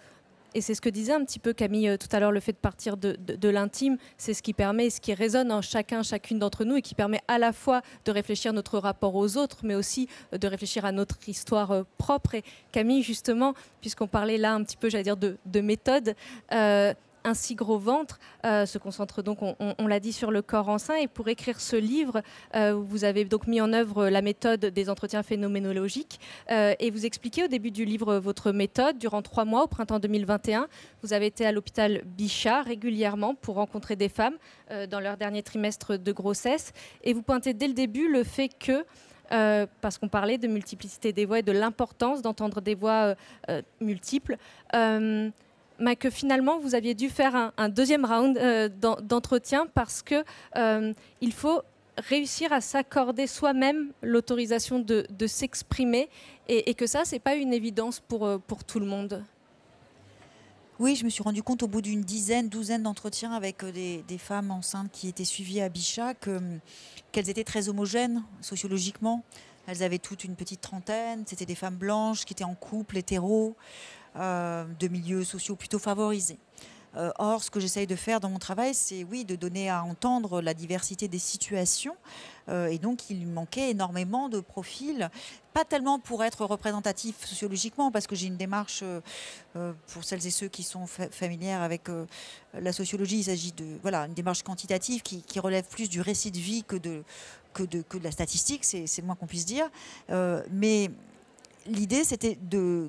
c'est ce que disait un petit peu Camille tout à l'heure, le fait de partir de l'intime, c'est ce qui permet, ce qui résonne en chacune d'entre nous et qui permet à la fois de réfléchir à notre rapport aux autres, mais aussi de réfléchir à notre histoire propre. Et Camille, justement, puisqu'on parlait là un petit peu, j'allais dire, de méthode, Un si gros ventre se concentre donc, on l'a dit, sur le corps enceint. Et pour écrire ce livre, vous avez donc mis en œuvre la méthode des entretiens phénoménologiques. Et vous expliquez au début du livre votre méthode. Durant 3 mois, au printemps 2021, vous avez été à l'hôpital Bichat régulièrement pour rencontrer des femmes dans leur dernier trimestre de grossesse. Et vous pointez dès le début le fait que parce qu'on parlait de multiplicité des voix et de l'importance d'entendre des voix multiples, que finalement, vous aviez dû faire un deuxième round d'entretien parce qu'il faut réussir à s'accorder soi-même l'autorisation de s'exprimer et que ça, ce n'est pas une évidence pour tout le monde. Oui, je me suis rendu compte au bout d'une douzaine d'entretiens avec des femmes enceintes qui étaient suivies à Bichat qu'elles étaient très homogènes sociologiquement. Elles avaient toutes une petite trentaine, c'était des femmes blanches qui étaient en couple, hétéros, de milieux sociaux plutôt favorisés. Or, ce que j'essaye de faire dans mon travail, c'est de donner à entendre la diversité des situations. Et donc, il manquait énormément de profils, pas tellement pour être représentatif sociologiquement, parce que j'ai une démarche, pour celles et ceux qui sont familières avec la sociologie, il s'agit de une démarche quantitative qui relève plus du récit de vie que de la statistique, c'est le moins qu'on puisse dire. Mais l'idée, c'était de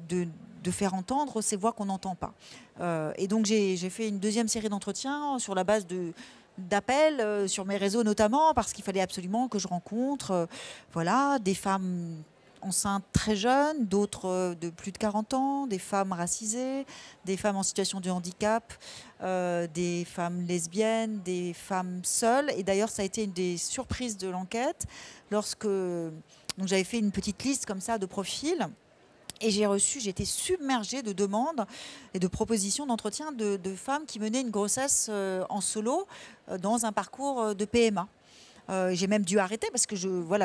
faire entendre ces voix qu'on n'entend pas. Et donc, j'ai fait une deuxième série d'entretiens sur la base d'appels sur mes réseaux notamment, parce qu'il fallait absolument que je rencontre des femmes enceintes très jeunes, d'autres de plus de 40 ans, des femmes racisées, des femmes en situation de handicap, des femmes lesbiennes, des femmes seules. Et d'ailleurs, ça a été une des surprises de l'enquête, lorsque j'avais fait une petite liste comme ça de profils. Et j'ai été submergée de demandes et de propositions d'entretien de femmes qui menaient une grossesse en solo dans un parcours de PMA. J'ai même dû arrêter parce que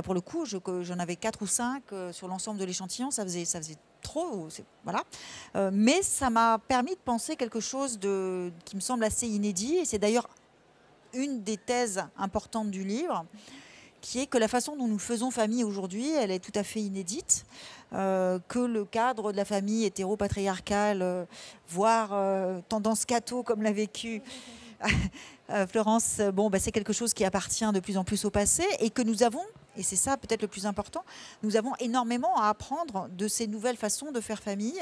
pour le coup, j'en avais 4 ou 5 sur l'ensemble de l'échantillon. Ça faisait trop. Mais ça m'a permis de penser quelque chose qui me semble assez inédit. Et c'est d'ailleurs une des thèses importantes du livre, qui est que la façon dont nous faisons famille aujourd'hui, elle est tout à fait inédite, que le cadre de la famille hétéro-patriarcale, voire tendance catho, comme l'a vécu Florence, c'est quelque chose qui appartient de plus en plus au passé et que nous avons, et c'est ça peut-être le plus important, nous avons énormément à apprendre de ces nouvelles façons de faire famille.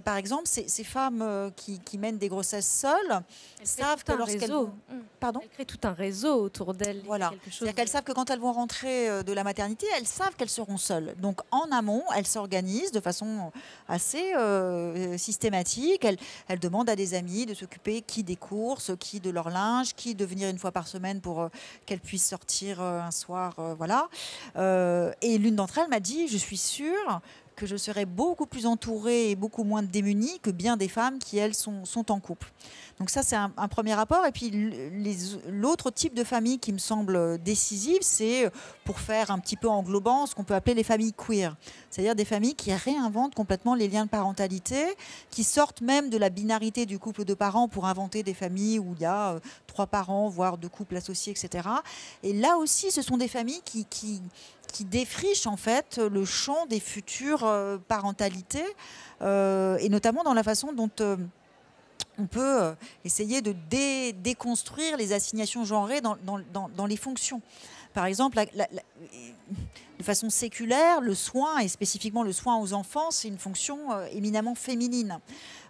Par exemple, ces femmes qui mènent des grossesses seules savent que lorsqu'elles vont... Pardon ? Elles créent tout un réseau autour d'elles. Voilà, c'est-à-dire qu'elles savent que quand elles vont rentrer de la maternité, elles savent qu'elles seront seules. Donc en amont, elles s'organisent de façon assez systématique. Elles demandent à des amis de s'occuper qui des courses, qui de leur linge, qui de venir une fois par semaine pour qu'elles puissent sortir un soir. Et l'une d'entre elles m'a dit, je suis sûre que je serais beaucoup plus entourée et beaucoup moins démunie que bien des femmes qui, elles, sont en couple. Donc ça, c'est un premier rapport. Et puis l'autre type de famille qui me semble décisive, c'est pour faire un petit peu englobant ce qu'on peut appeler les familles queer. C'est-à-dire des familles qui réinventent complètement les liens de parentalité, qui sortent même de la binarité du couple de parents pour inventer des familles où il y a 3 parents, voire 2 couples associés, etc. Et là aussi, ce sont des familles qui défrichent en fait le champ des futures parentalités, et notamment dans la façon dont on peut essayer de déconstruire les assignations genrées dans les fonctions. Par exemple, de façon séculaire, le soin, et spécifiquement le soin aux enfants, c'est une fonction éminemment féminine.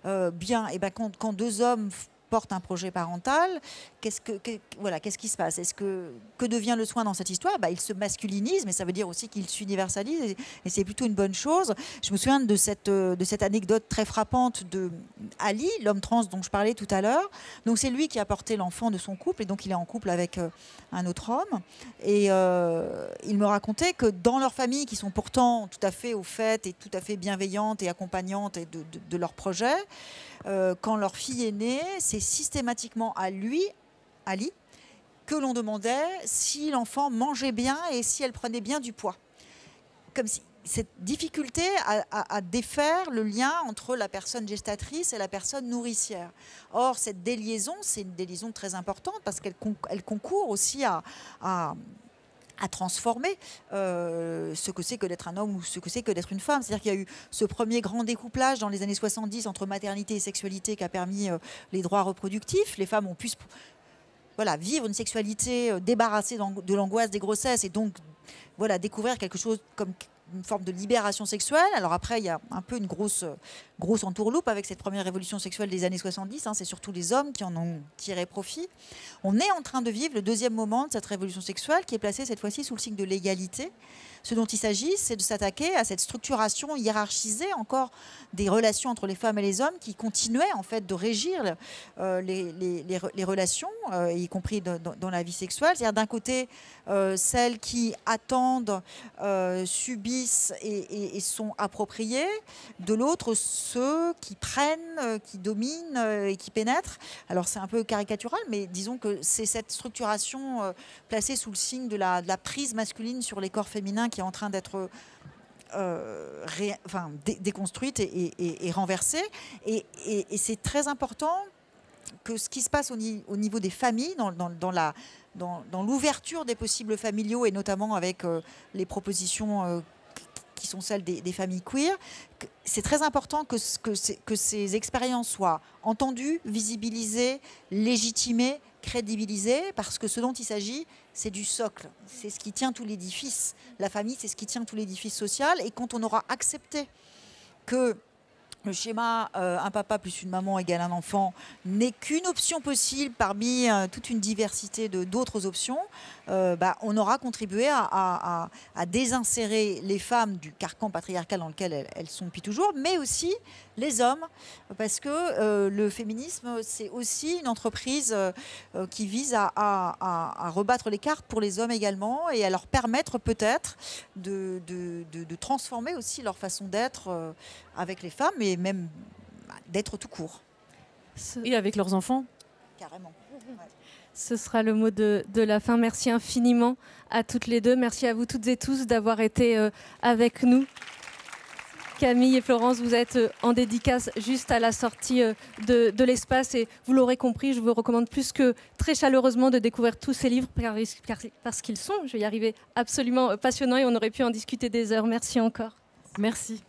Quand 2 hommes portent un projet parental, qu'est-ce qui se passe? Que devient le soin dans cette histoire? Il se masculinise, mais ça veut dire aussi qu'il s'universalise, et c'est plutôt une bonne chose. Je me souviens de cette anecdote très frappante de Ali, l'homme trans dont je parlais tout à l'heure. Donc c'est lui qui a porté l'enfant de son couple, et donc il est en couple avec un autre homme. Et il me racontait que dans leur famille, qui sont pourtant tout à fait au fait et tout à fait bienveillantes et accompagnantes de leur projet, quand leur fille est née, c'est systématiquement à lui, Ali, que l'on demandait si l'enfant mangeait bien et si elle prenait bien du poids. Comme si cette difficulté à défaire le lien entre la personne gestatrice et la personne nourricière. Or, cette déliaison, c'est une déliaison très importante parce qu'elle concourt aussi à transformer ce que c'est que d'être un homme ou ce que c'est que d'être une femme. C'est-à-dire qu'il y a eu ce premier grand découplage dans les années 70 entre maternité et sexualité qui a permis les droits reproductifs. Les femmes ont pu vivre une sexualité débarrassée de l'angoisse des grossesses et donc découvrir quelque chose comme une forme de libération sexuelle. Alors après, il y a un peu une grosse entourloupe avec cette première révolution sexuelle des années 70. C'est surtout les hommes qui en ont tiré profit. On est en train de vivre le deuxième moment de cette révolution sexuelle qui est placée cette fois-ci sous le signe de l'égalité. Ce dont il s'agit, c'est de s'attaquer à cette structuration hiérarchisée encore des relations entre les femmes et les hommes qui continuaient en fait de régir les relations, y compris dans la vie sexuelle. C'est-à-dire d'un côté, celles qui attendent, subissent et sont appropriées, de l'autre, ceux qui prennent, qui dominent et qui pénètrent. Alors c'est un peu caricatural, mais disons que c'est cette structuration placée sous le signe de la prise masculine sur les corps féminins qui est en train d'être déconstruite et renversée. Et c'est très important que ce qui se passe au niveau des familles, dans l'ouverture des possibles familiaux, et notamment avec les propositions qui sont celles des familles queer, c'est très important que ces expériences soient entendues, visibilisées, légitimées, crédibilisées, parce que ce dont il s'agit, c'est du socle. C'est ce qui tient tout l'édifice. La famille, c'est ce qui tient tout l'édifice social. Et quand on aura accepté que le schéma un papa plus une maman égale un enfant n'est qu'une option possible parmi toute une diversité d'autres options, on aura contribué à désinsérer les femmes du carcan patriarcal dans lequel elles sont depuis toujours, mais aussi les hommes, parce que le féminisme, c'est aussi une entreprise qui vise à rebattre les cartes pour les hommes également et à leur permettre peut-être de transformer aussi leur façon d'être avec les femmes et même d'être tout court. Et avec leurs enfants. Carrément. Ouais. Ce sera le mot de la fin. Merci infiniment à toutes les deux. Merci à vous toutes et tous d'avoir été avec nous. Camille et Florence, vous êtes en dédicace juste à la sortie de l'espace et vous l'aurez compris, je vous recommande plus que très chaleureusement de découvrir tous ces livres parce qu'ils sont, je vais y arriver, absolument passionnants et on aurait pu en discuter des heures. Merci encore. Merci.